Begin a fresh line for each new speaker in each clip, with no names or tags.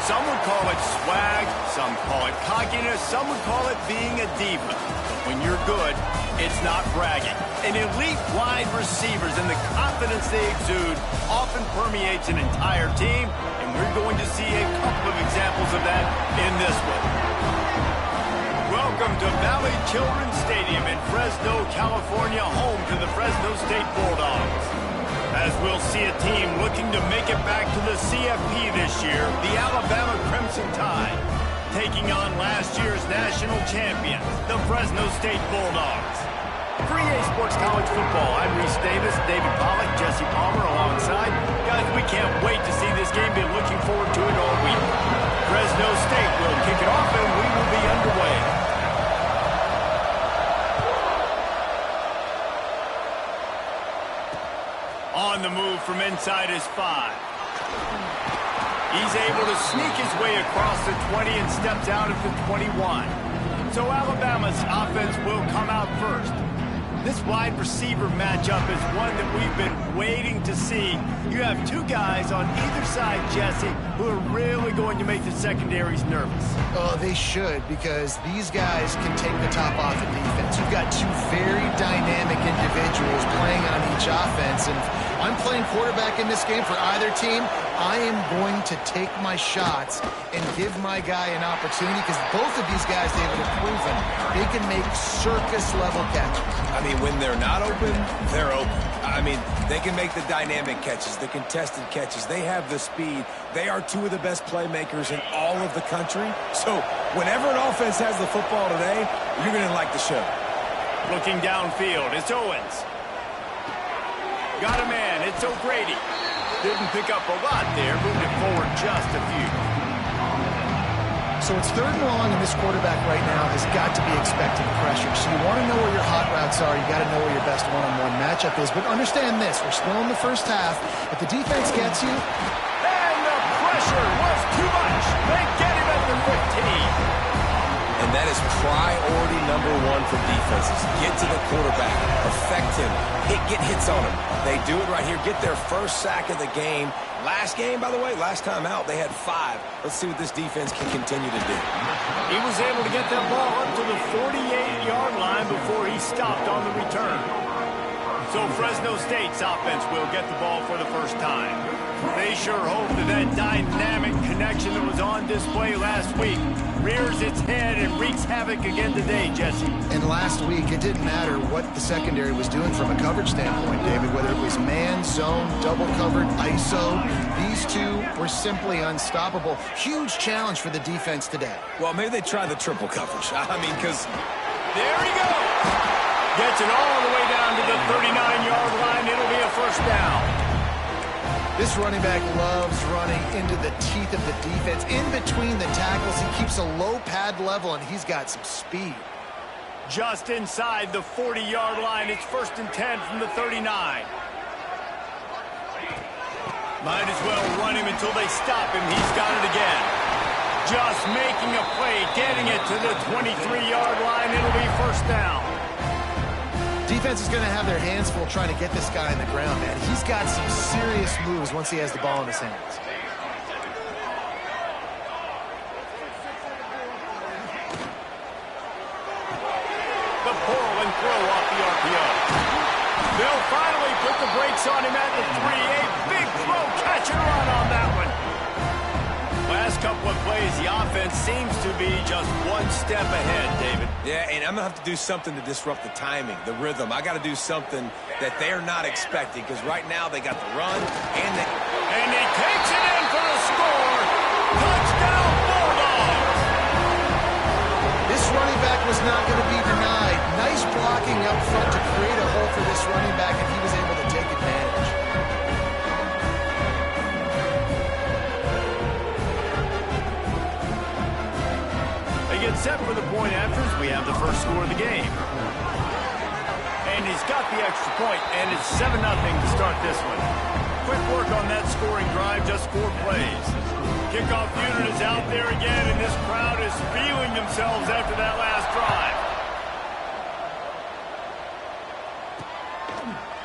Some would call it swag, some call it cockiness, some would call it being a diva. But when you're good, it's not bragging. And elite wide receivers and the confidence they exude often permeates an entire team, and we're going to see a couple of examples of that in this one. Welcome to Valley Children's Stadium in Fresno, California, home to the Fresno State Bulldogs. As we'll see a team looking to make it back to the CFP this year, the Alabama Crimson Tide, taking on last year's national champions, the Fresno State Bulldogs. For EA Sports College Football, I'm Reese Davis, David Pollack, Jesse Palmer alongside. Guys, we can't wait to see this game. Been looking forward to it all week. Fresno State will kick it off and we will be underway. On the move from inside his 5. He's able to sneak his way across the 20 and steps out at the 21. So Alabama's offense will come out first. This wide receiver matchup is one that we've been waiting to see. You have two guys on either side, Jesse, who are really going to make the secondaries nervous.
Oh, they should, because these guys can take the top off the defense. You've got two very dynamic individuals playing on each offense, and I'm playing quarterback in this game for either team. I am going to take my shots and give my guy an opportunity, because both of these guys, David, have proven they can make circus-level catches.
I mean, when they're not open, they're open. I mean, they can make the dynamic catches, the contested catches. They have the speed. They are two of the best playmakers in all of the country. So whenever an offense has the football today, you're going to like the show.
Looking downfield, it's Owens. Got a man, it's O'Grady. Didn't pick up a lot there, moved it forward just a few.
So it's 3rd and long, and this quarterback right now has got to be expecting pressure. So you want to know where your hot routes are. You got to know where your best one-on-one matchup is. But understand this, we're still in the first half. If the defense gets you...
And the pressure was too much. They get him at the 15.
And that is priority number 1 for defenses. Get to the quarterback, affect him, get hits on him. They do it right here, get their first sack of the game. Last game, by the way, last time out, they had 5. Let's see what this defense can continue to do.
He was able to get that ball up to the 48-yard line before he stopped on the return. So Fresno State's offense will get the ball for the first time. They sure hope that dynamic connection that was on display last week rears its head and wreaks havoc again today, Jesse.
And last week, it didn't matter what the secondary was doing from a coverage standpoint, David, whether it was man, zone, double covered, ISO. These two were simply unstoppable. Huge challenge for the defense today.
Well, maybe they try the triple coverage. I mean, because...
There he goes. Gets it all the way down to the 39-yard line. It'll be a first down.
This running back loves running into the teeth of the defense. In between the tackles, he keeps a low pad level, and he's got some speed.
Just inside the 40-yard line. It's 1st and 10 from the 39. Might as well run him until they stop him. He's got it again. Just making a play, getting it to the 23-yard line. It'll be first down.
Defense is going to have their hands full trying to get this guy on the ground, man. He's got some serious moves once he has the ball in his hands.
The pull and throw off the RPO. They'll finally put the brakes on him at the 3. A big throw, catch and run on that one. Last couple of plays, the offense seems to be just one step ahead, David.
Yeah, and I'm going to have to do something to disrupt the timing, the rhythm. I got to do something that they're not expecting, because right now they got the run and they...
And he takes it in for the score. Touchdown, Bulldogs!
This running back was not going to be denied. Nice blocking up front to create a hole for this running back, and he was able to take advantage.
Get set for the point afters. We have the first score of the game. And he's got the extra point, and it's 7-0 to start this one. Quick work on that scoring drive, just 4 plays. Kickoff unit is out there again, and this crowd is feeling themselves after that last drive.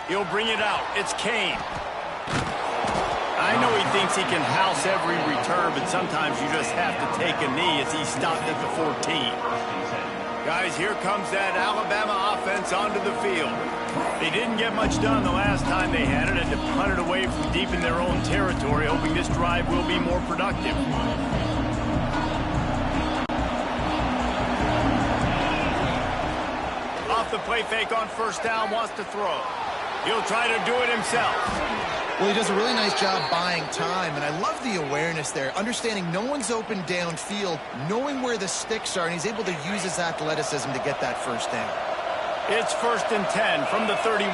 He'll bring it out. It's Kane. I know he thinks he can house every return, but sometimes you just have to take a knee as he stopped at the 14. Guys, here comes that Alabama offense onto the field. They didn't get much done the last time they had it, and to punt it away from deep in their own territory, hoping this drive will be more productive. Off the play fake on first down, wants to throw. He'll try to do it himself.
Well, he does a really nice job buying time, and I love the awareness there, understanding no one's open downfield, knowing where the sticks are, and he's able to use his athleticism to get that first down.
It's 1st and 10 from the 31.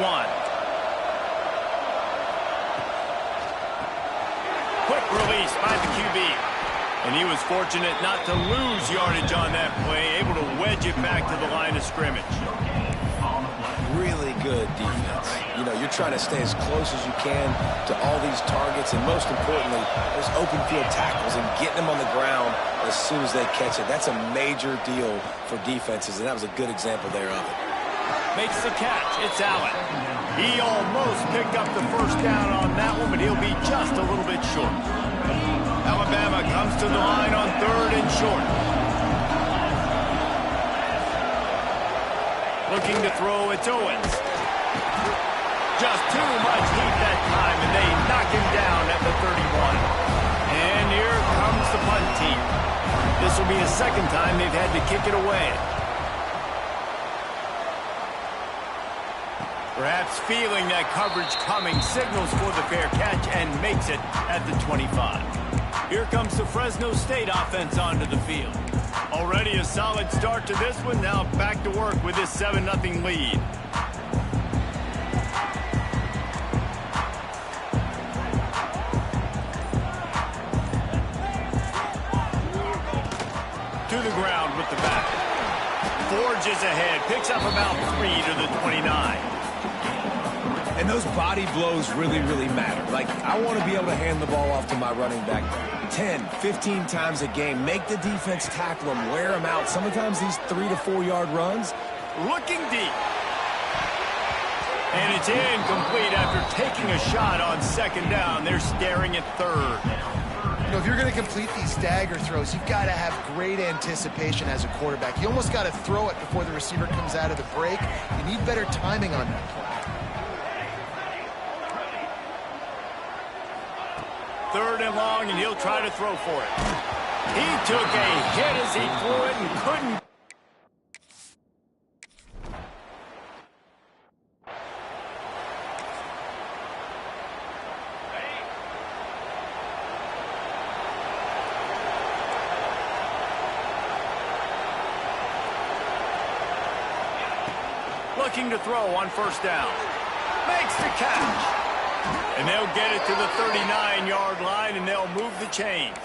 Quick release by the QB. And he was fortunate not to lose yardage on that play, able to wedge it back to the line of scrimmage.
Really good defense. You know, you're trying to stay as close as you can to all these targets, and most importantly, those open field tackles and getting them on the ground as soon as they catch it. That's a major deal for defenses, and that was a good example there of it.
Makes the catch. It's Allen. He almost picked up the first down on that one, but he'll be just a little bit short. Alabama comes to the line on 3rd and short. Looking to throw, it's Owens. Just too much heat that time, and they knock him down at the 31. And here comes the punt team. This will be a second time they've had to kick it away. Perhaps feeling that coverage coming, signals for the fair catch and makes it at the 25. Here comes the Fresno State offense onto the field. Already a solid start to this one. Now back to work with this 7-0 lead. To the ground with the back. Forges ahead. Picks up about 3 to the 29.
And those body blows really, really matter. Like, I want to be able to hand the ball off to my running back 10, 15 times a game. Make the defense tackle them, wear them out. Sometimes these 3 to 4 yard runs.
Looking deep. And it's incomplete after taking a shot on 2nd down. They're staring at 3rd.
You know, if you're going to complete these dagger throws, you've got to have great anticipation as a quarterback. You almost got to throw it before the receiver comes out of the break. You need better timing on that play.
3rd and long, and he'll try to throw for it. He took a hit as he threw it and couldn't. Looking to throw on 1st down. Makes the catch. And they'll get it to the 39-yard line, and they'll move the chains.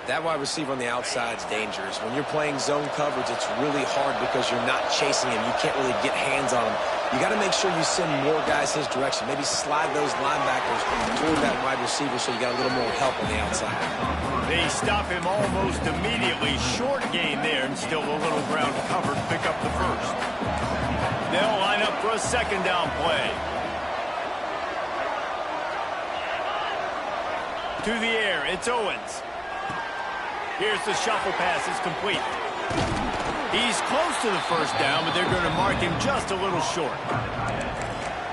That wide receiver on the outside is dangerous. When you're playing zone coverage, it's really hard because you're not chasing him. You can't really get hands on him. You got to make sure you send more guys his direction. Maybe slide those linebackers toward that wide receiver so you got a little more help on the outside.
They stop him almost immediately. Short gain there, and still a little ground covered. Pick up the 1st. They'll line up for a 2nd down play. To the air, it's Owens. Here's the shuffle pass, it's complete. He's close to the 1st down, but they're going to mark him just a little short.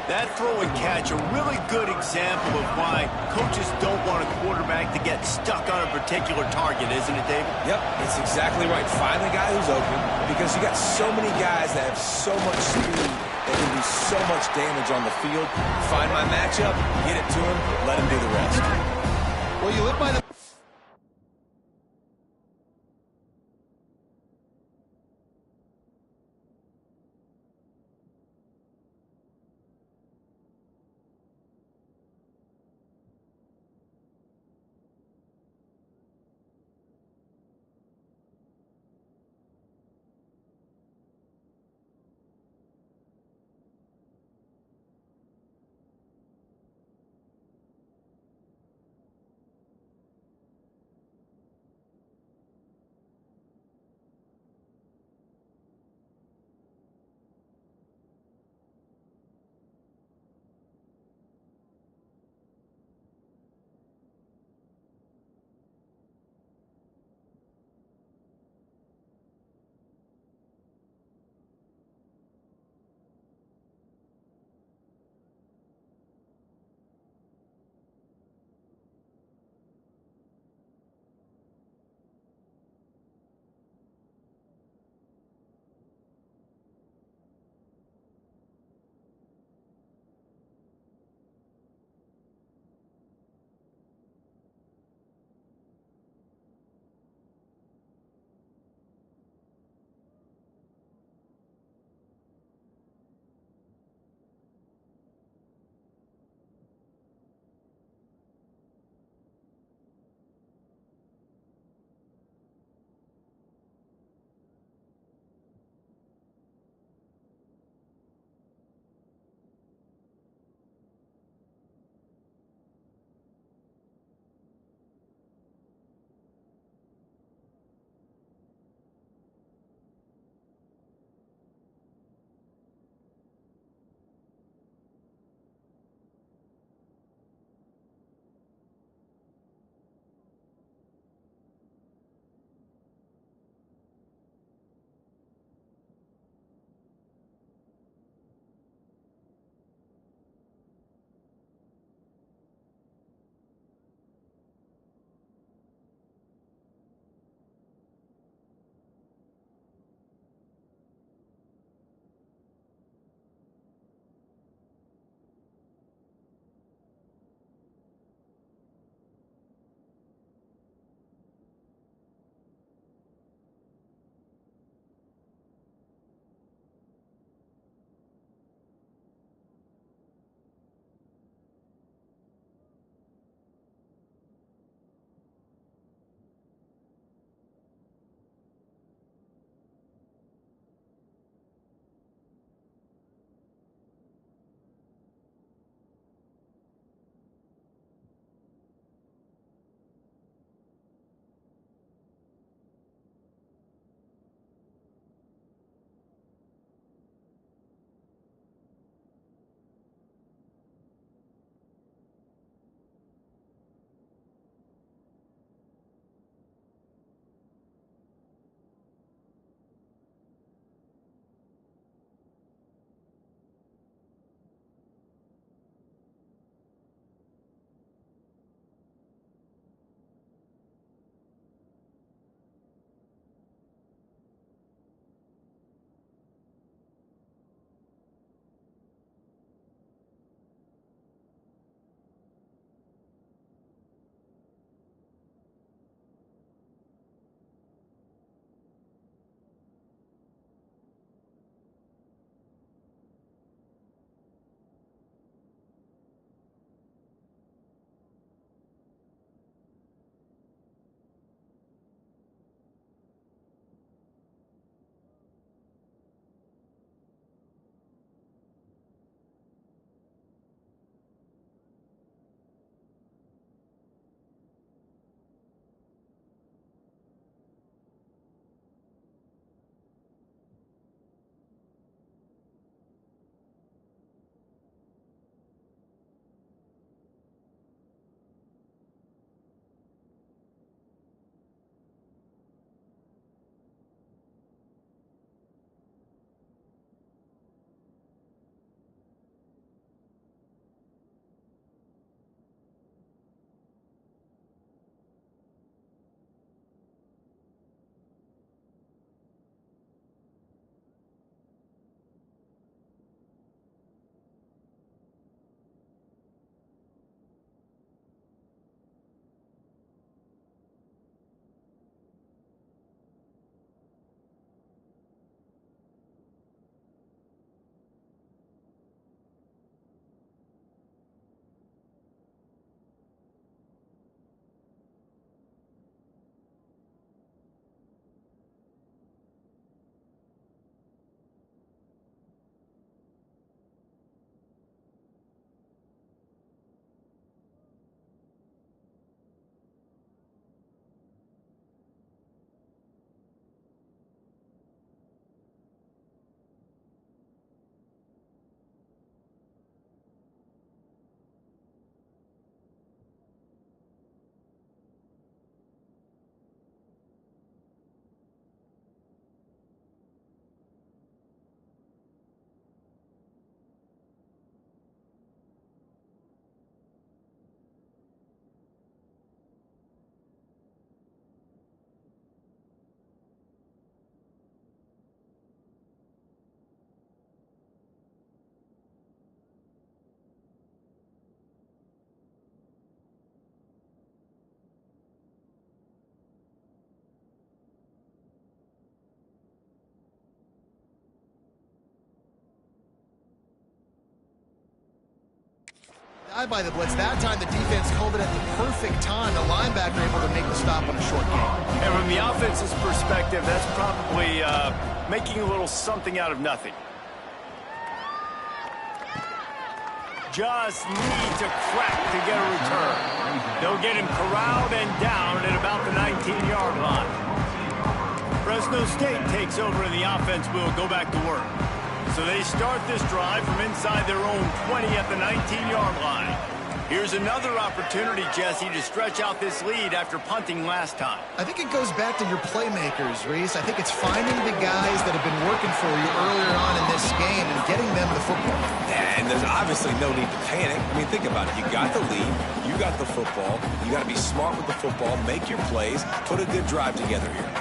That throw and catch, a really good example of why coaches don't want a quarterback to get stuck on a particular target, isn't it, David?
Yep, it's exactly right. Find the guy who's open, because you got so many guys that have so much speed that can do so much damage on the field. Find my matchup, get it to him, let him do the rest.
Well, you live by the... I buy the blitz. That time the defense called it at the perfect time. The linebacker able to make the stop on a short gain.
And from the offense's perspective, that's probably making a little something out of nothing. Just needs a crack to get a return. They'll get him corralled and down at about the 19-yard line. Fresno State takes over and the offense will go back to work. So they start this drive from inside their own 20 at the 19-yard line. Here's another opportunity, Jesse, to stretch out this lead after punting last time.
I think it goes back to your playmakers, Reese. I think it's finding the guys that have been working for you earlier on in this game and getting them the football.
Yeah, and there's obviously no need to panic. I mean, think about it. You got the lead. You got the football. You got to be smart with the football, make your plays, put a good drive together here.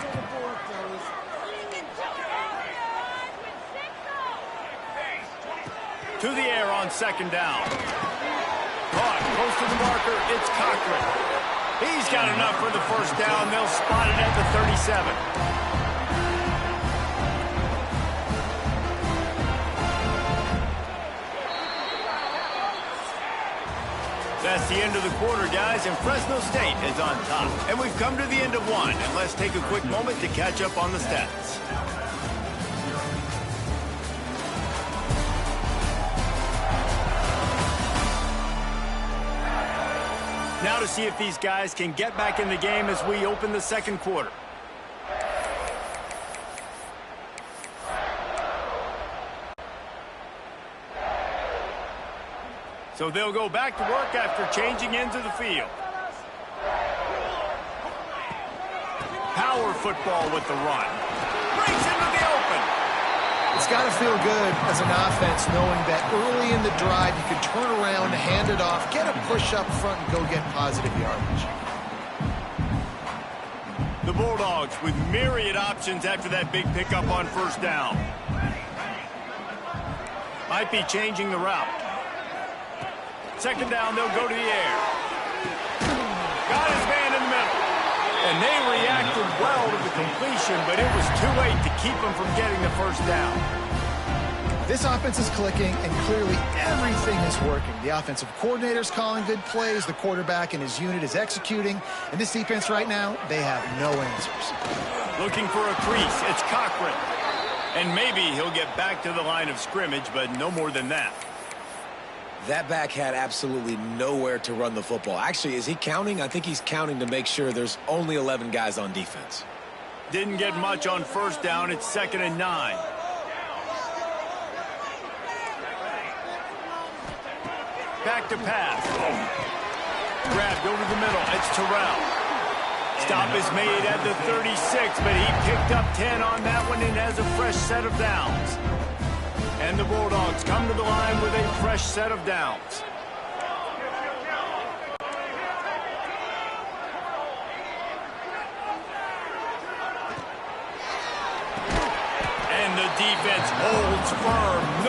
To the air on second down. Caught close to the marker. It's Cochran. He's got enough for the first down. They'll spot it at the 37. That's the end of the quarter, guys, and Fresno State is on top. And we've come to the end of one, and let's take a quick moment to catch up on the stats. Now to see if these guys can get back in the game as we open the second quarter. So they'll go back to work after changing into the field. Power football with the run. Brings into the open.
It's got to feel good as an offense knowing that early in the drive you can turn around, hand it off, get a push up front, and go get positive yardage.
The Bulldogs with myriad options after that big pickup on first down. Might be changing the route. Second down, they'll go to the air. Got his man in the middle. And they reacted well to the completion, but it was too late to keep them from getting the first down.
This offense is clicking, and clearly everything is working. The offensive coordinator's calling good plays. The quarterback and his unit is executing. And this defense right now, they have no answers.
Looking for a crease. It's Cochran. And maybe he'll get back to the line of scrimmage, but no more than that.
That back had absolutely nowhere to run the football. Actually, is he counting? I think he's counting to make sure there's only 11 guys on defense.
Didn't get much on first down. It's 2nd and 9. Back to pass. Grabbed over the middle. It's Terrell. Stop is made at the 36, but he picked up 10 on that one and has a fresh set of downs. And the Bulldogs come to the line with a fresh set of downs. And the defense holds firm.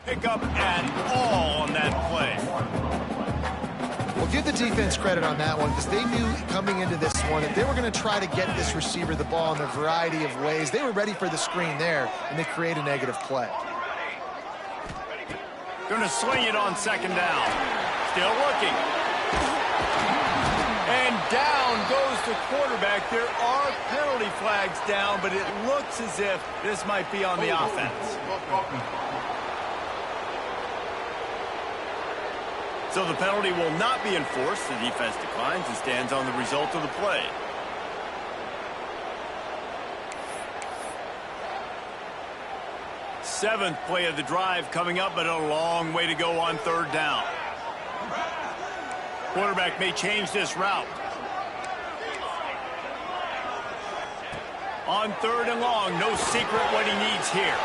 pick up at all on that play.
Well, give the defense credit on that one because they knew coming into this one that they were going to try to get this receiver the ball in a variety of ways. They were ready for the screen there, and they create a negative play.
Going to swing it on second down. Still looking. And down goes the quarterback. There are penalty flags down, but it looks as if this might be on the offense. So the penalty will not be enforced. The defense declines and stands on the result of the play. Seventh play of the drive coming up, but a long way to go on third down. Quarterback may change this route. On third and long, no secret what he needs here.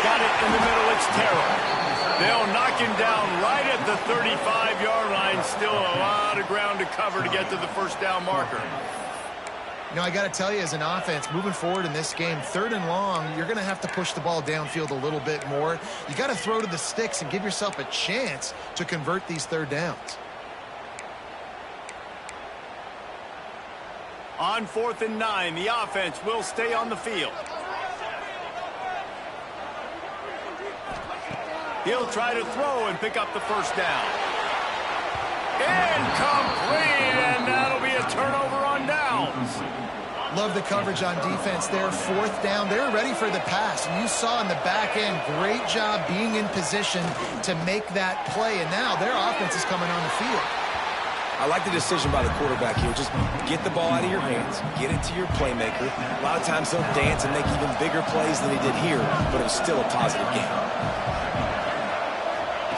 Got it in the middle, it's Terrell. They'll knock him down right at the 35-yard line. Still a lot of ground to cover to get to the first down marker.
You know, I got to tell you, as an offense, moving forward in this game, third and long, you're going to have to push the ball downfield a little bit more. You got to throw to the sticks and give yourself a chance to convert these third downs.
On 4th and 9, the offense will stay on the field. He'll try to throw and pick up the first down. Incomplete, and that'll be a turnover on downs.
Love the coverage on defense there. 4th down, they're ready for the pass. And you saw in the back end, great job being in position to make that play. And now their offense is coming on the field.
I like the decision by the quarterback here. Just get the ball out of your hands. Get it to your playmaker. A lot of times he'll dance and make even bigger plays than he did here, but it was still a positive game.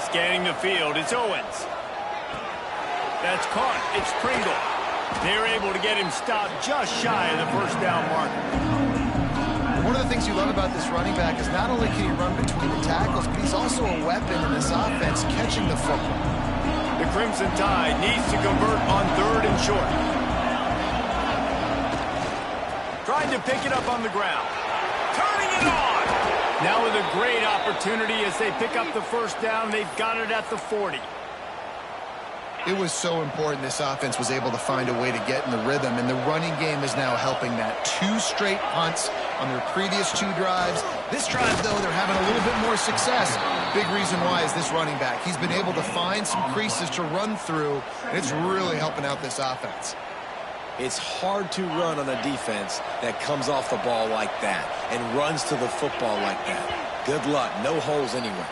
Scanning the field, it's Owens. That's caught. It's Pringle. They're able to get him stopped just shy of the first down marker.
One of the things you love about this running back is not only can he run between the tackles, but he's also a weapon in this offense catching the football.
The Crimson Tide needs to convert on third and short. Trying to pick it up on the ground. Turning it on! Now with a great opportunity as they pick up the first down. They've got it at the 40.
It was so important this offense was able to find a way to get in the rhythm, and the running game is now helping that. 2 straight punts on their previous 2 drives. This drive, though, they're having a little bit more success. Big reason why is this running back. He's been able to find some creases to run through, and it's really helping out this offense.
It's hard to run on a defense that comes off the ball like that and runs to the football like that. Good luck. No holes anywhere.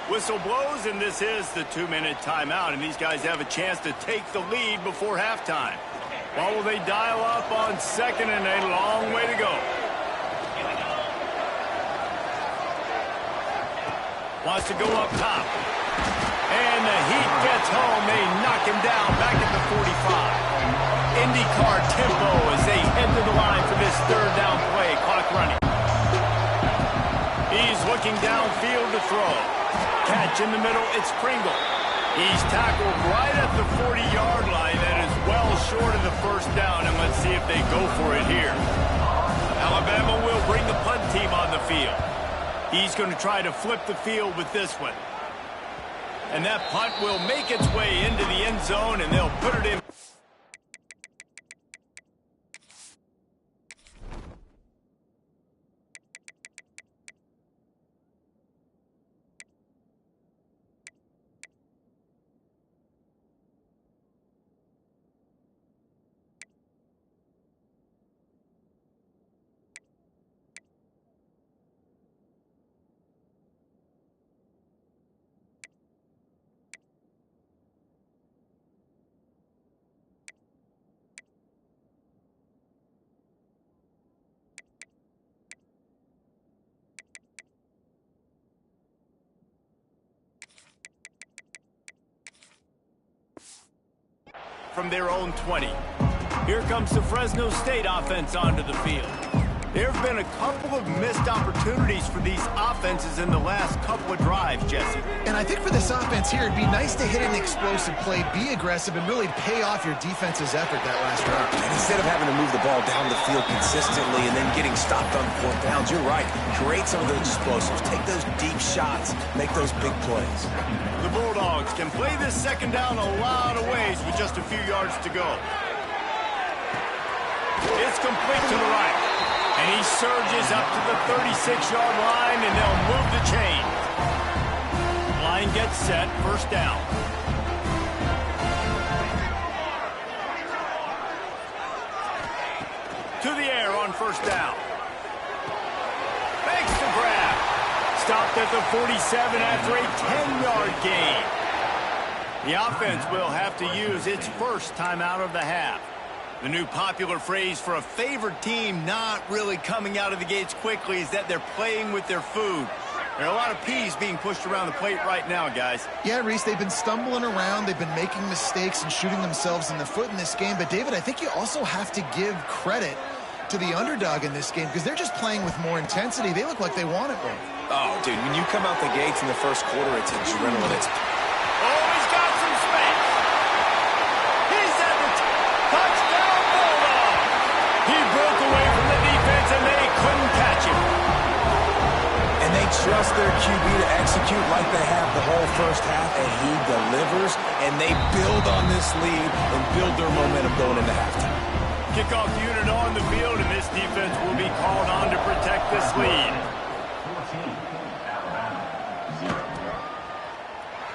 Whistle blows, and this is the 2-minute timeout, and these guys have a chance to take the lead before halftime. Well, will they dial up on second and a long way to go? Wants to go up top. And the heat gets home. They knock him down back at the 45. IndyCar tempo as they head to the line for this third down play. Clock running. He's looking downfield to throw. Catch in the middle, it's Pringle. He's tackled right at the 40-yard line. That is well short of the first down, and let's see if they go for it here. Alabama will bring the punt team on the field. He's going to try to flip the field with this one. And that punt will make its way into the end zone, and they'll put it in. From their own 20. Here comes the Fresno State offense onto the field. There have been a couple of missed opportunities for these offenses in the last couple of drives, Jesse.
And I think for this offense here, it'd be nice to hit an explosive play, be aggressive, and really pay off your defense's effort that last drive.
And instead of having to move the ball down the field consistently and then getting stopped on 4th downs, you're right. Create some of those explosives. Take those deep shots. Make those big plays.
The Bulldogs can play this second down a lot of ways with just a few yards to go. It's complete to the right. And he surges up to the 36-yard line, and they'll move the chain. Line gets set, first down. To the air on first down. Makes the grab. Stopped at the 47 after a 10-yard gain. The offense will have to use its first timeout of the half. The new popular phrase for a favored team not really coming out of the gates quickly is that they're playing with their food. There are a lot of peas being pushed around the plate right now, guys.
Yeah, Reese, they've been stumbling around. They've been making mistakes and shooting themselves in the foot in this game. But, David, I think you also have to give credit to the underdog in this game because they're just playing with more intensity. They look like they want it more.
Oh, dude, when you come out the gates in the first quarter, it's adrenaline. It's...
Oh, he's got some space. He's at the touchdown Bulldog. He broke away from the defense, and they couldn't catch him.
And they trust their QB to execute like they have the whole first half, and he delivers, and they build on this lead and build their momentum going into halftime.
Kickoff unit on the field, and this defense will be called on to protect this lead.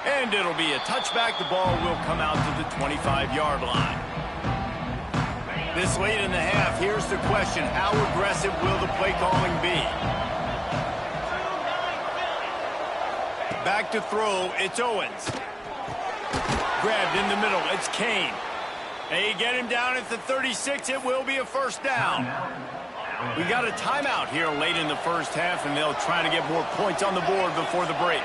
And it'll be a touchback. The ball will come out to the 25-yard line. This late in the half, here's the question. How aggressive will the play calling be? Back to throw, it's Owens. Grabbed in the middle, it's Kane. They get him down at the 36, it will be a first down. We got a timeout here late in the first half, and they'll try to get more points on the board before the break.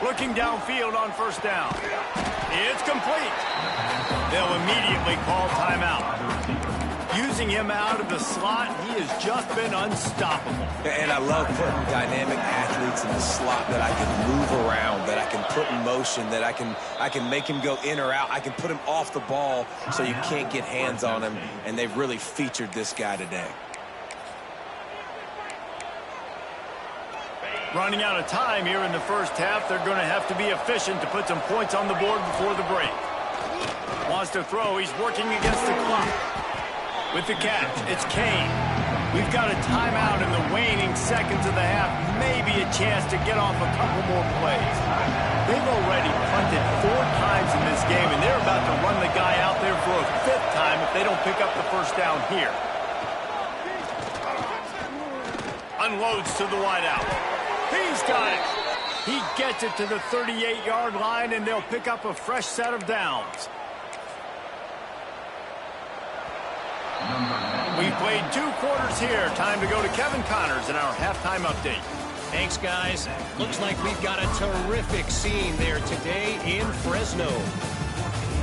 Looking downfield on first down. It's complete. They'll immediately call timeout. Using him out of the slot, he has just been unstoppable.
And I love putting dynamic athletes in the slot that I can move around, that I can put in motion, that I can make him go in or out. I can put him off the ball so you can't get hands on him, and they've really featured this guy today.
Running out of time here in the first half, they're going to have to be efficient to put some points on the board before the break. Wants to throw, he's working against the clock. With the catch, it's Kane. We've got a timeout in the waning seconds of the half. Maybe a chance to get off a couple more plays. They've already punted 4 times in this game, and they're about to run the guy out there for a 5th time if they don't pick up the first down here. Unloads to the wideout. He's got it. He gets it to the 38-yard line, and they'll pick up a fresh set of downs. We've played 2 quarters here. Time to go to Kevin Connors in our halftime update.
Thanks, guys. Looks like we've got a terrific scene there today in Fresno.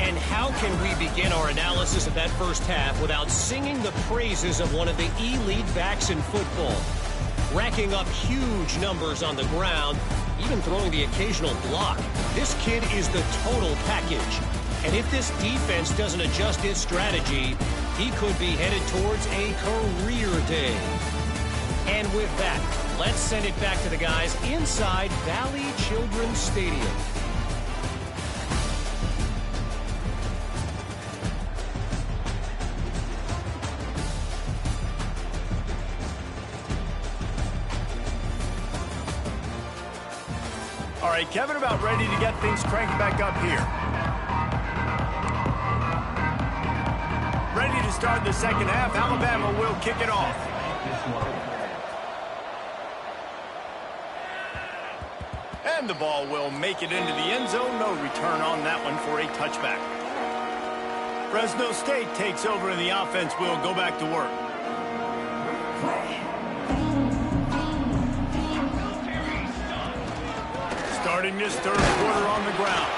And how can we begin our analysis of that first half without singing the praises of one of the elite backs in football? Racking up huge numbers on the ground, even throwing the occasional block. This kid is the total package. And if this defense doesn't adjust its strategy, he could be headed towards a career day. And with that, let's send it back to the guys inside Valley Children's Stadium.
All right, Kevin, about ready to get things cranked back up here. Ready to start the second half. Alabama will kick it off. And the ball will make it into the end zone. No return on that one for a touchback. Fresno State takes over, and the offense will go back to work. Starting this third quarter on the ground.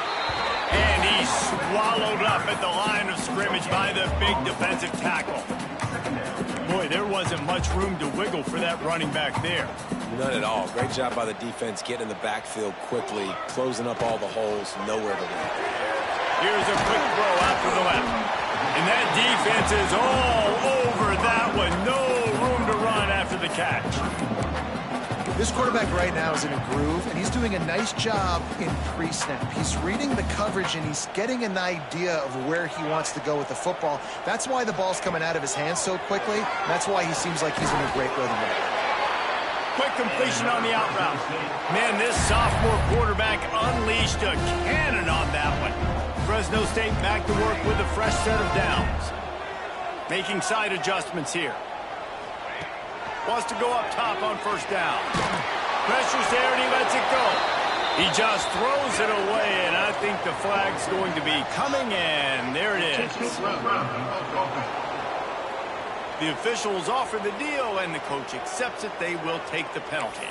And he's swallowed up at the line of scrimmage by the big defensive tackle. Boy, there wasn't much room to wiggle for that running back there.
None at all. Great job by the defense getting in the backfield quickly, closing up all the holes, nowhere to run.
Here's a quick throw out to the left. And that defense is all over that one. No room to run after the catch.
This quarterback right now is in a groove, and he's doing a nice job in pre-snap. He's reading the coverage, and he's getting an idea of where he wants to go with the football. That's why the ball's coming out of his hands so quickly. That's why he seems like he's in a great rhythm right now.
Quick completion on the out route. Man, this sophomore quarterback unleashed a cannon on that one. Fresno State back to work with a fresh set of downs. Making side adjustments here. Wants to go up top on first down. Pressure's there and he lets it go. He just throws it away, and I think the flag's going to be coming, and there it is. The officials offer the deal, and the coach accepts it. They will take the penalty.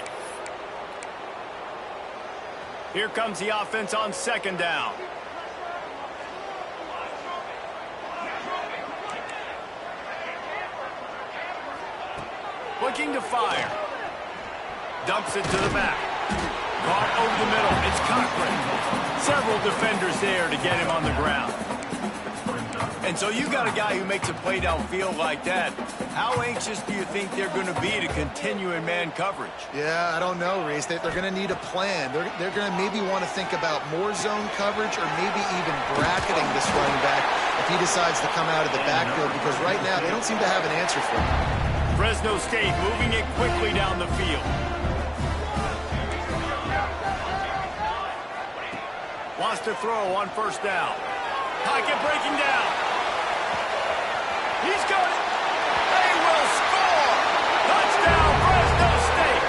Here comes the offense on second down. Looking to fire. Dumps it to the back. Caught over the middle. It's Cochran. Several defenders there to get him on the ground. And so you got a guy who makes a play downfield like that. How anxious do you think they're going to be to continue in man coverage?
Yeah, I don't know, Reese. They're going to need a plan. They're going to maybe want to think about more zone coverage or maybe even bracketing this running back if he decides to come out of the backfield, because right now they don't seem to have an answer for him.
Fresno State moving it quickly down the field. Wants to throw on first down. Pocket breaking down. He's got it. They will score. Touchdown, Fresno State.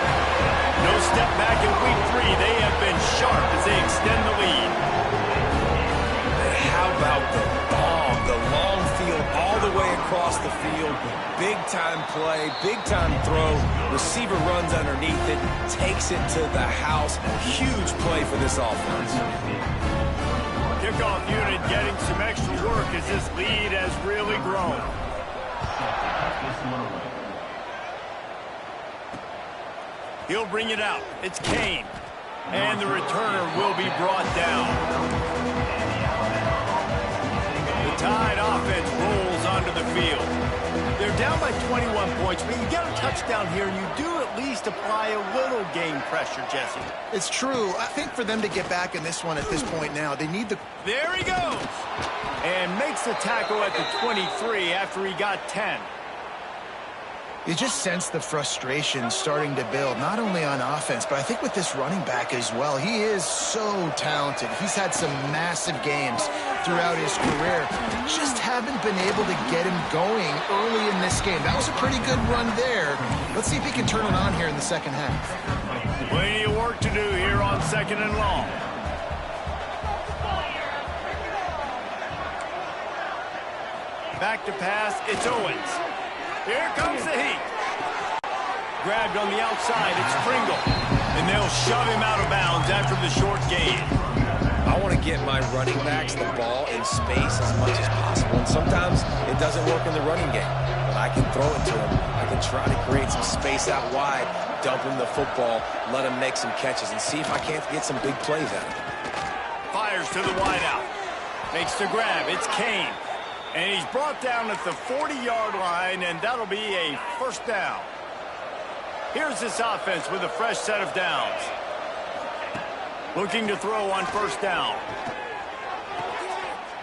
No step back in week 3. They have been sharp as they extend the lead.
And how about the bomb? The long field all the way across the field. Big-time play, big-time throw. Receiver runs underneath it, takes it to the house. Huge play for this offense.
Kickoff unit getting some extra work as this lead has really grown. He'll bring it out. It's Kane. And the returner will be brought down. The Tide offense rolls onto the field. They're down by 21 points, but you get a touchdown here, and you do at least apply a little game pressure, Jesse.
It's true. I think for them to get back in this one at this point now, they need the...
There he goes! And makes the tackle at the 23 after he got 10.
You just sense the frustration starting to build, not only on offense, but I think with this running back as well. He is so talented. He's had some massive games throughout his career. Just haven't been able to get him going early in this game. That was a pretty good run there. Let's see if he can turn it on here in the second half.
Plenty of work to do here on second and long. Back to pass, it's Owens. Here comes the heat. Grabbed on the outside, it's Pringle. And they'll shove him out of bounds after the short gain.
I want to get my running backs the ball in space as much as possible. And sometimes it doesn't work in the running game. But I can throw it to him. I can try to create some space out wide, dump him the football, let him make some catches, and see if I can't get some big plays out of him.
Fires to the wideout. Makes the grab, it's Kane. And he's brought down at the 40-yard line, and that'll be a first down. Here's this offense with a fresh set of downs. Looking to throw on first down.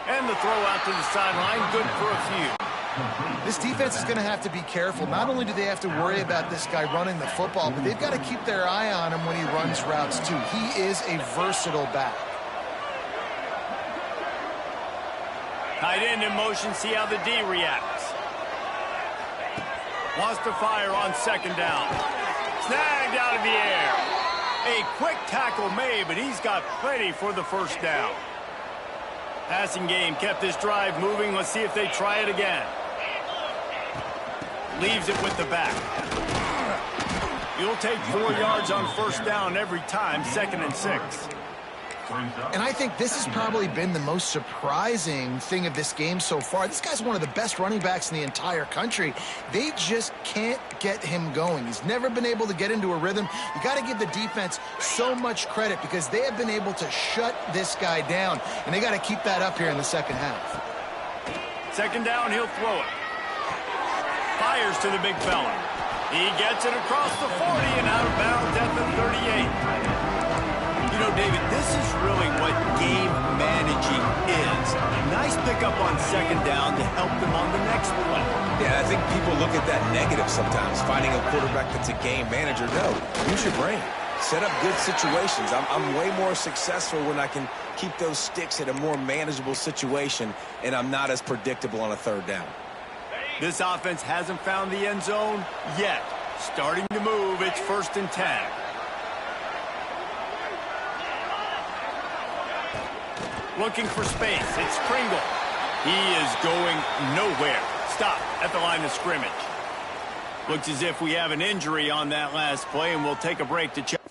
And the throw out to the sideline, good for a few.
This defense is going to have to be careful. Not only do they have to worry about this guy running the football, but they've got to keep their eye on him when he runs routes, too. He is a versatile back.
Tight end in motion, see how the D reacts. Wants to fire on second down. Snagged out of the air. A quick tackle made, but he's got plenty for the first down. Passing game kept this drive moving. Let's see if they try it again. Leaves it with the back. You'll take 4 yards on first down every time, 2nd and 6.
And I think this has probably been the most surprising thing of this game so far. This guy's one of the best running backs in the entire country. They just can't get him going. He's never been able to get into a rhythm. You got to give the defense so much credit because they have been able to shut this guy down, and they got to keep that up here in the second half.
Second down, he'll throw it. Fires to the big fella. He gets it across the 40 and out of bounds at the 38. You know, David, this is really what game managing is. Nice pickup on second down to help them on the next play.
Yeah, I think people look at that negative sometimes, finding a quarterback that's a game manager. No, use your brain. Set up good situations. I'm way more successful when I can keep those sticks at a more manageable situation, and I'm not as predictable on a third down.
This offense hasn't found the end zone yet. Starting to move, it's 1st and 10. Looking for space, it's Pringle. He is going nowhere. Stop at the line of scrimmage. Looks as if we have an injury on that last play, and we'll take a break to check.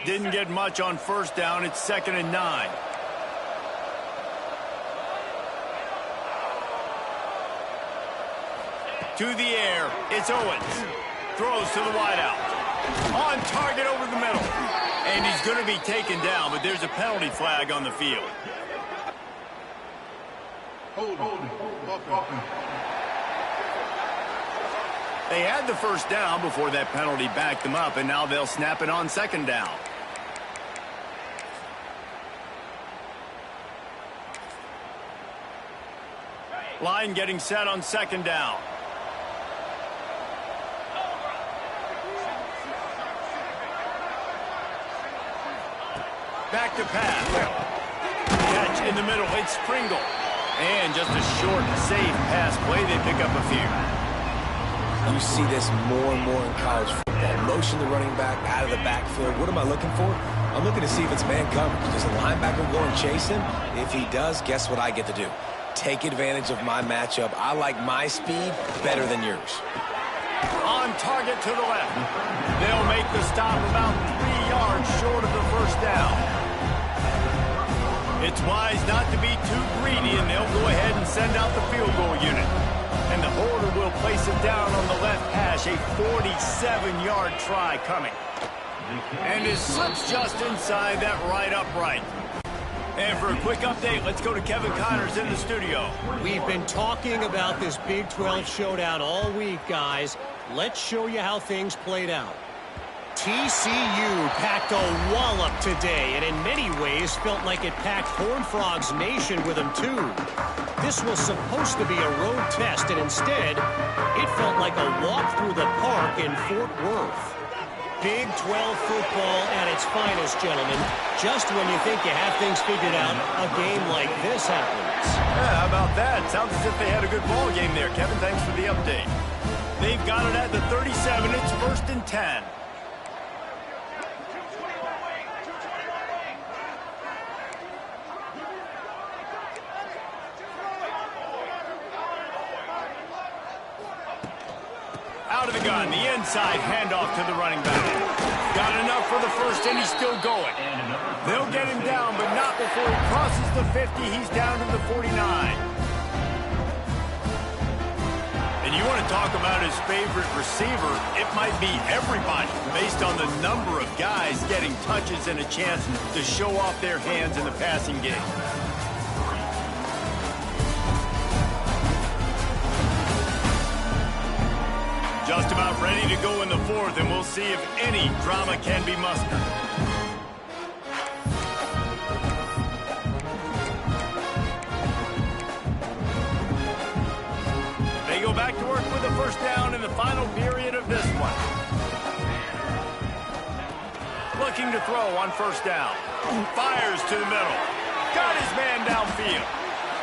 Didn't get much on first down. It's 2nd and 9. To the air. It's Owens. Throws to the wideout. On target over the middle. And he's going to be taken down, but there's a penalty flag on the field. They had the first down before that penalty backed them up, and now they'll snap it on second down. Line getting set on second down. Back to pass. Catch in the middle. It's Pringle. And just a short, safe pass play. They pick up a few.
You see this more and more in college football. Motion the running back out of the backfield. What am I looking for? I'm looking to see if it's man coverage. Does the linebacker go and chase him? If he does, guess what I get to do? Take advantage of my matchup. I like my speed better than yours.
On target to the left. They'll make the stop about 3 yards short of the first down. It's wise not to be too greedy, and they'll go ahead and send out the field goal unit. And the holder will place it down on the left hash, a 47-yard try coming. And is slips just inside that right upright. And for a quick update, let's go to Kevin Connors in the studio.
We've been talking about this Big 12 showdown all week, guys. Let's show you how things played out. TCU packed a wallop today, and in many ways felt like it packed Horned Frogs Nation with them too. This was supposed to be a road test, and instead, it felt like a walk through the park in Fort Worth. Big 12 football at its finest, gentlemen. Just when you think you have things figured out, a game like this happens.
Yeah, how about that? Sounds as if they had a good ball game there. Kevin, thanks for the update. They've got it at the 37. It's 1st and 10. Out of the gun, the inside handoff to the running back. Got enough for the first, and he's still going. They'll get him down, but not before he crosses the 50. He's down to the 49. And you want to talk about his favorite receiver, it might be everybody, based on the number of guys getting touches and a chance to show off their hands in the passing game. Just about ready to go in the fourth, and we'll see if any drama can be mustered. They go back to work with the first down in the final period of this one. looking to throw on first down. Fires to the middle. Got his man downfield.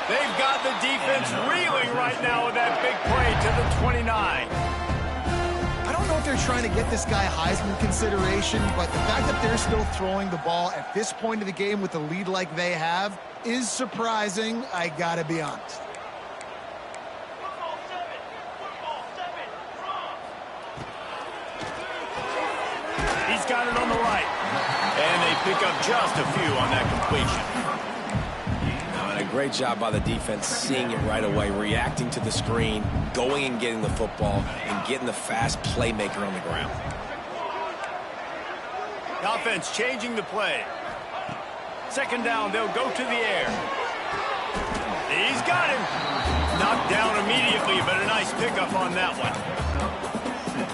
They've got the defense reeling right now with that big play to the 29.
I don't know if they're trying to get this guy Heisman consideration, but the fact that they're still throwing the ball at this point of the game with a lead like they have is surprising, I gotta be honest.
He's got it on the right. And they pick up just a few on that completion.
And a great job by the defense seeing it right away, reacting to the screen, going and getting the football, and getting the fast playmaker on the ground.
The offense changing the play. Second down, they'll go to the air. He's got him. Knocked down immediately, but a nice pickup on that one.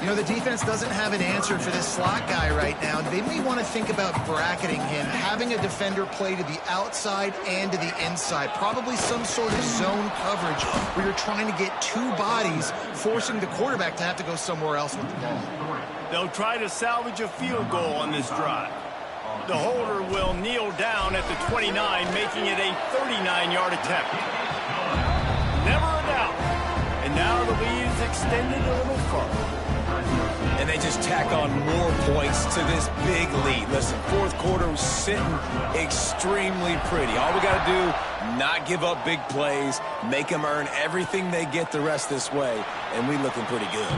You know, the defense doesn't have an answer for this slot guy right now. They may want to think about bracketing him, having a defender play to the outside and to the inside. Probably some sort of zone coverage where you're trying to get two bodies, forcing the quarterback to have to go somewhere else with the ball.
They'll try to salvage a field goal on this drive. The holder will kneel down at the 29, making it a 39-yard attempt. Never a doubt. And now the lead is extended a little further.
And they just tack on more points to this big lead. Listen, fourth quarter was sitting extremely pretty. All we got to do, not give up big plays, make them earn everything they get the rest this way, and we looking pretty good.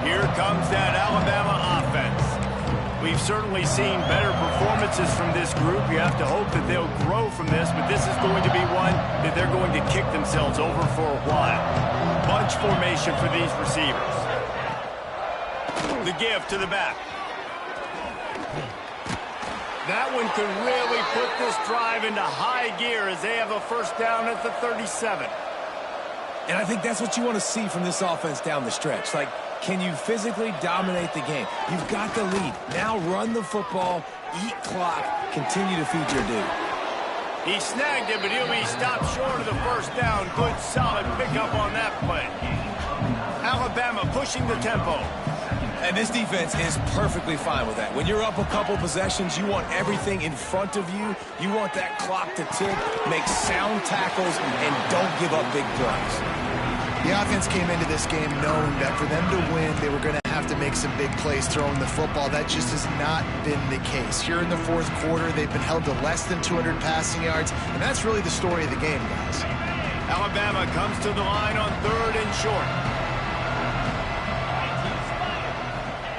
Here comes that Alabama offense. We've certainly seen better performances from this group. You have to hope that they'll grow from this, but this is going to be one that they're going to kick themselves over for a while. Bunch formation for these receivers. The give to the back. That one could really put this drive into high gear as they have a first down at the 37.
And I think that's what you want to see from this offense down the stretch. Like, can you physically dominate the game? You've got the lead. Now run the football, eat clock, continue to feed your dude.
He snagged it, but he'll be stopped short of the first down. Good, solid pickup on that play. Alabama pushing the tempo.
And this defense is perfectly fine with that. When you're up a couple possessions, you want everything in front of you. You want that clock to tick, make sound tackles, and don't give up big plays.
The offense came into this game knowing that for them to win, they were going to have to make some big plays throwing the football. That just has not been the case. Here in the fourth quarter, they've been held to less than 200 passing yards, and that's really the story of the game, guys.
Alabama comes to the line on third and short.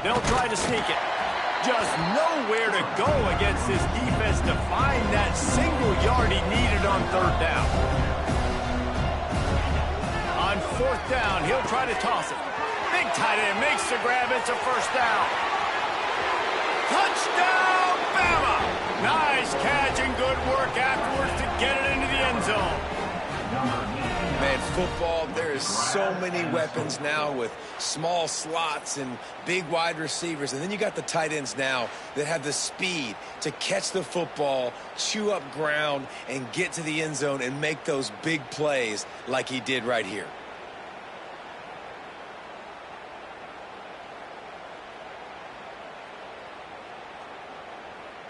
They'll try to sneak it. Just nowhere to go against this defense to find that single yard he needed on third down. On fourth down, he'll try to toss it. Big tight end makes the grab. It's a first down. Touchdown, Bama! Nice catch and good work afterwards to get it into the end zone.
Man, football, there is so many weapons now with small slots and big wide receivers. And then you got the tight ends now that have the speed to catch the football, chew up ground, and get to the end zone and make those big plays like he did right here.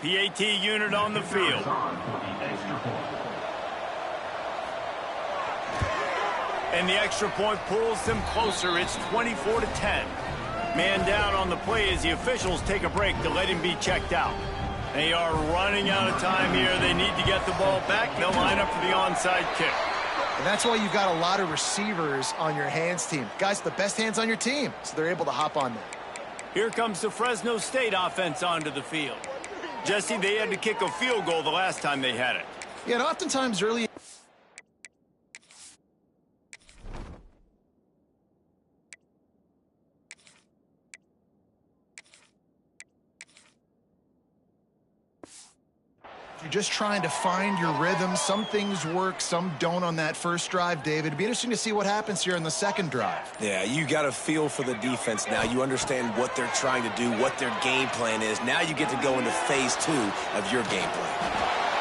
PAT unit on the field. And the extra point pulls them closer. It's 24-10. Man down on the play as the officials take a break to let him be checked out. They are running out of time here. They need to get the ball back. They'll line up for the onside kick.
And that's why you've got a lot of receivers on your hands team. Guys, the best hands on your team, so they're able to hop on there.
Here comes the Fresno State offense onto the field. Jesse, they had to kick a field goal the last time they had it.
Yeah, and oftentimes early... You're just trying to find your rhythm. Some things work, some don't on that first drive, David. It'd be interesting to see what happens here in the second drive.
Yeah, you got a feel for the defense now. You understand what they're trying to do, what their game plan is. Now you get to go into phase 2 of your game plan.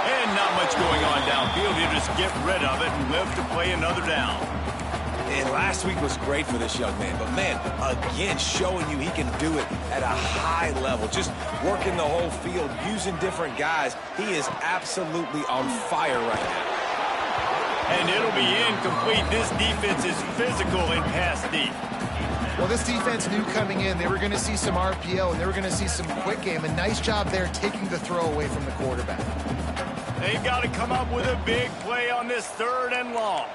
And not much going on downfield. You just get rid of it and live to play another down.
And last week was great for this young man. But, man, again, showing you he can do it at a high level. Just working the whole field, using different guys. He is absolutely on fire right now.
And it'll be incomplete. This defense is physical in pass deep.
Well, this defense knew coming in they were going to see some RPO and they were going to see some quick game. A nice job there taking the throw away from the quarterback.
They've got to come up with a big play on this 3rd and long.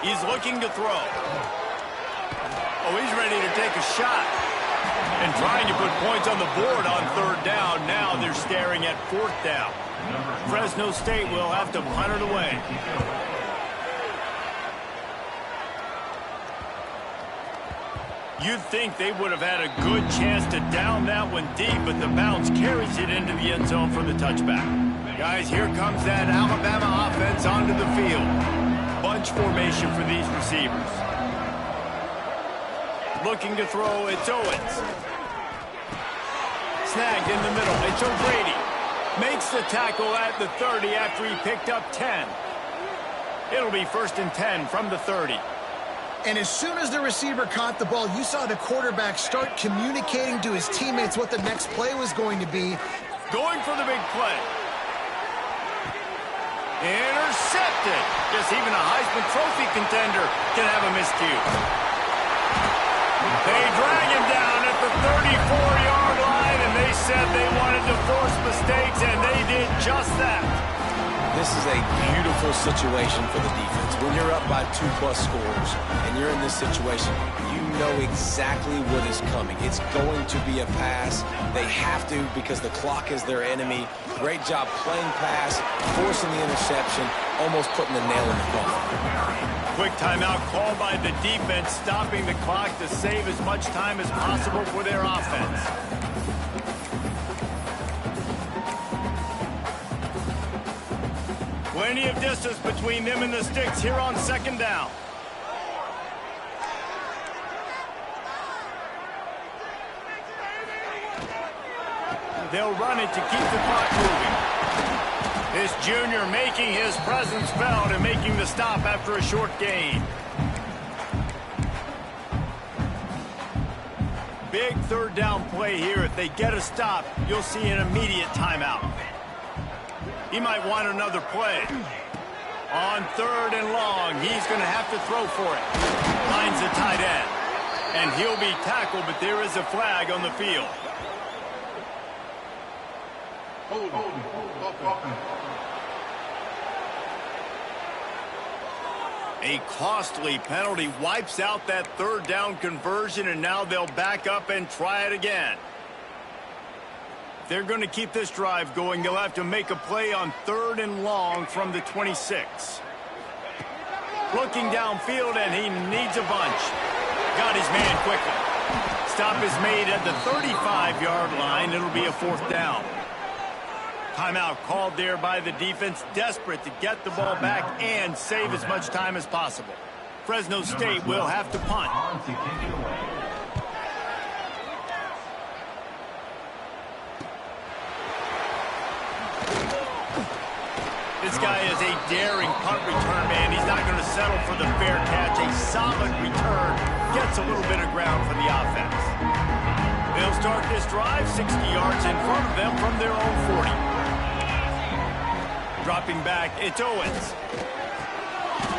He's looking to throw. Oh, he's ready to take a shot. And trying to put points on the board on 3rd down. Now they're staring at 4th down. Fresno State will have to punt it away. You'd think they would have had a good chance to down that one deep, but the bounce carries it into the end zone for the touchback. Guys, here comes that Alabama offense onto the field. Bunch formation for these receivers. Looking to throw, it's Owens. Snagged in the middle, it's O'Grady. Makes the tackle at the 30 after he picked up 10. It'll be 1st and 10 from the 30.
And as soon as the receiver caught the ball, you saw the quarterback start communicating to his teammates what the next play was going to be.
Going for the big play. Intercepted. Just even a Heisman Trophy contender can have a miscue. They drag him down at the 34-yard line, and they said they wanted to force mistakes, and they did just that.
This is a beautiful situation for the defense. When you're up by 2+ scores and you're in this situation, you know exactly what is coming. It's going to be a pass. They have to because the clock is their enemy. Great job playing pass, forcing the interception, almost putting the nail in the coffin.
Quick timeout called by the defense, stopping the clock to save as much time as possible for their offense. Plenty of distance between them and the sticks here on 2nd down. They'll run it to keep the clock moving. This junior making his presence felt and making the stop after a short gain. Big 3rd down play here. If they get a stop, you'll see an immediate timeout. He might want another play. On 3rd and long, he's going to have to throw for it. Finds the tight end. And he'll be tackled, but there is a flag on the field. A costly penalty wipes out that 3rd down conversion, and now they'll back up and try it again. They're going to keep this drive going. They'll have to make a play on 3rd and long from the 26. Looking downfield, and he needs a bunch. Got his man quickly. Stop is made at the 35-yard line. It'll be a 4th down. Timeout called there by the defense, desperate to get the ball back and save as much time as possible. Fresno State will have to punt. This guy is a daring punt return man. He's not going to settle for the fair catch. A solid return gets a little bit of ground for the offense. They'll start this drive 60 yards in front of them from their own 40. Dropping back, it's Owens.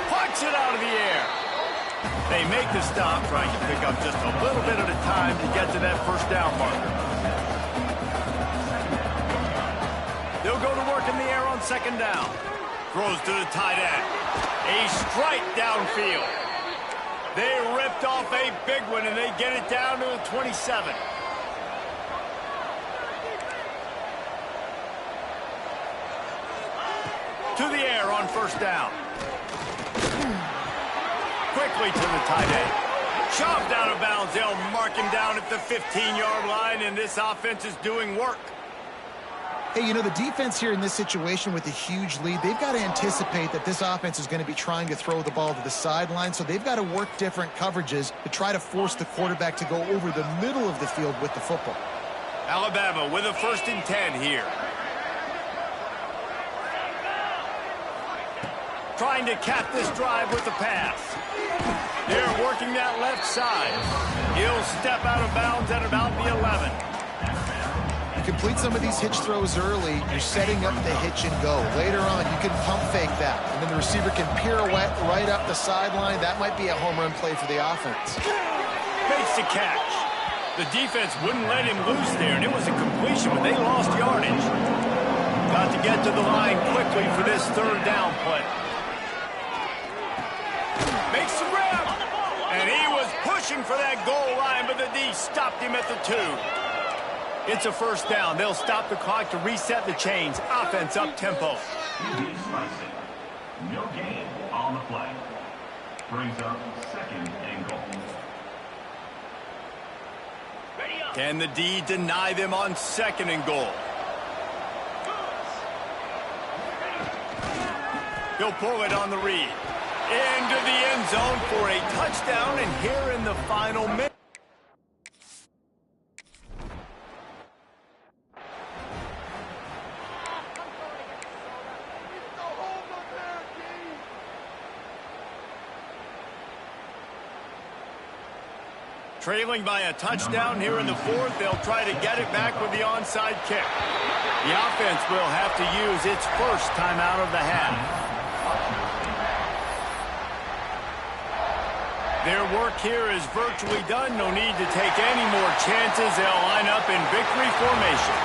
Pucks it out of the air. They make the stop, trying to pick up just a little bit at a time to get to that 1st down marker. second down. Throws to the tight end. A strike downfield. They ripped off a big one, and they get it down to the 27. To the air on first down. Quickly to the tight end. Shoved out of bounds. They'll mark him down at the 15-yard line, and this offense is doing work.
Hey, you know, the defense here in this situation with a huge lead, they've got to anticipate that this offense is going to be trying to throw the ball to the sideline, so they've got to work different coverages to try to force the quarterback to go over the middle of the field with the football.
Alabama with a 1st and 10 here. Trying to cap this drive with the pass. They're working that left side. He'll step out of bounds at about the 11.
Complete some of these hitch throws early, you're setting up the hitch and go. Later on, you can pump fake that, and then the receiver can pirouette right up the sideline. That might be a home run play for the offense.
Makes the catch. The defense wouldn't let him loose there, and it was a completion, but they lost yardage. Got to get to the line quickly for this 3rd down play. Makes the grab, and he was pushing for that goal line, but the D stopped him at the 2. It's a 1st down. They'll stop the clock to reset the chains. Offense up tempo.
No gain on the play. Brings up 2nd and goal.
Can the D deny them on 2nd and goal? He'll pull it on the read. Into the end zone for a touchdown, and here in the final minute. Trailing by a touchdown here in the 4th. They'll try to get it back with the onside kick. The offense will have to use its 1st timeout of the half. Their work here is virtually done. No need to take any more chances. They'll line up in victory formation.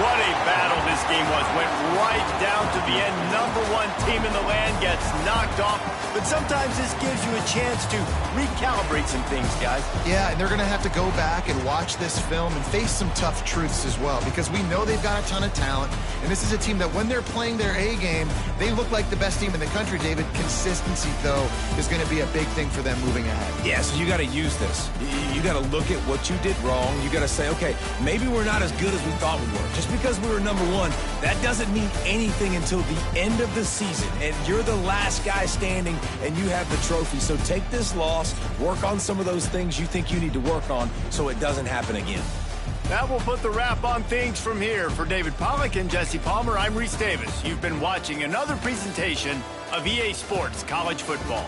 What a battle this game was. Went right down to the end. #1 team in the land gets knocked off. But sometimes this gives you a chance to recalibrate some things, guys.
Yeah, and they're going to have to go back and watch this film and face some tough truths as well, because we know they've got a ton of talent, and this is a team that when they're playing their A game, they look like the best team in the country, David. Consistency, though, is going to be a big thing for them moving ahead.
Yeah, so you got to use this. You got to look at what you did wrong. You got to say, okay, maybe we're not as good as we thought we were. Just because we were #1, that doesn't mean anything until the end of the season, and you're the last guy standing, and you have the trophy. So take this loss, work on some of those things you think you need to work on so it doesn't happen again.
That will put the wrap on things from here. For David Pollack and Jesse Palmer, I'm Reese Davis. You've been watching another presentation of EA Sports College Football.